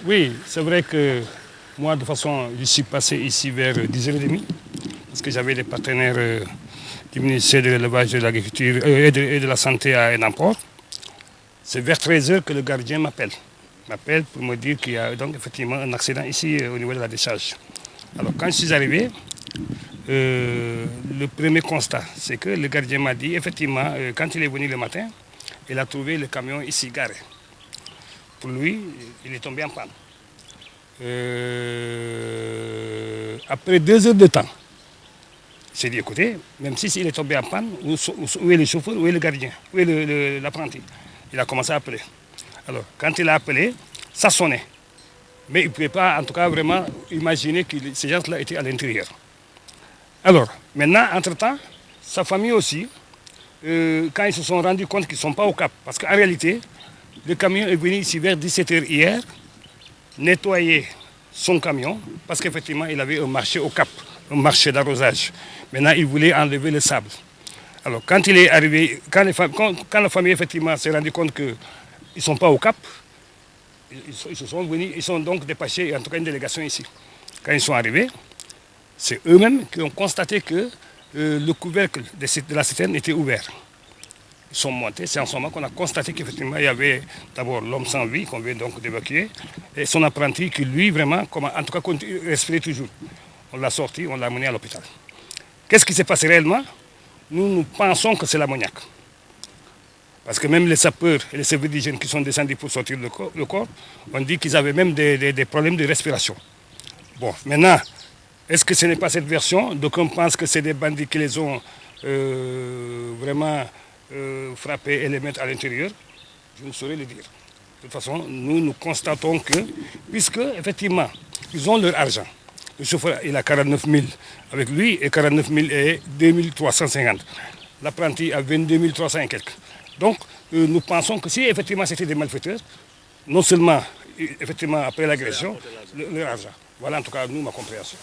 Oui, c'est vrai que moi, de façon, je suis passé ici vers 10h30 parce que j'avais des partenaires du ministère de l'élevage, de l'agriculture et de la santé à Enamport. C'est vers 13h que le gardien m'appelle. M'appelle pour me dire qu'il y a donc effectivement un accident ici au niveau de la décharge. Alors quand je suis arrivé, le premier constat, c'est que le gardien m'a dit effectivement, quand il est venu le matin, il a trouvé le camion ici garé. Pour lui, il est tombé en panne. Après 2 heures de temps, il s'est dit, écoutez, même si il est tombé en panne, où est le chauffeur, où est le gardien, où est l'apprenti? Il a commencé à appeler. Alors, quand il a appelé, ça sonnait. Mais il ne pouvait pas, en tout cas, vraiment imaginer que ces gens-là étaient à l'intérieur. Alors, maintenant, entre-temps, sa famille aussi, quand ils se sont rendus compte qu'ils ne sont pas au Cap, parce qu'en réalité, le camion est venu ici vers 17h hier, nettoyer son camion, parce qu'effectivement, il avait un marché au Cap, un marché d'arrosage. Maintenant, il voulait enlever le sable. Alors, quand il est arrivé, quand la famille, effectivement, s'est rendu compte qu'ils ne sont pas au Cap, ils se sont venus, ils sont donc dépêchés, en tout cas une délégation ici. Quand ils sont arrivés, c'est eux-mêmes qui ont constaté que le couvercle de la citerne était ouvert. Ils sont montés, c'est en ce moment qu'on a constaté qu'effectivement il y avait d'abord l'homme sans vie qu'on vient donc d'évacuer et son apprenti qui lui vraiment, en tout cas continue à respirer toujours. On l'a sorti, on l'a amené à l'hôpital. Qu'est-ce qui s'est passé réellement? Nous pensons que c'est l'ammoniac. Parce que même les sapeurs et les services d'hygiène qui sont descendus pour sortir le corps, on dit qu'ils avaient même des problèmes de respiration. Bon, maintenant, est-ce que ce n'est pas cette version? Donc on pense que c'est des bandits qui les ont vraiment frappés et les mettre à l'intérieur. Je ne saurais le dire. De toute façon, nous constatons que, puisque effectivement, ils ont leur argent. Le chauffeur, il a 49 000 avec lui et 49 000 et 2 350. L'apprenti a 22 300 et quelques. Donc, nous pensons que si effectivement c'était des malfaiteurs, non seulement effectivement après l'agression, leur argent. Voilà en tout cas nous ma compréhension.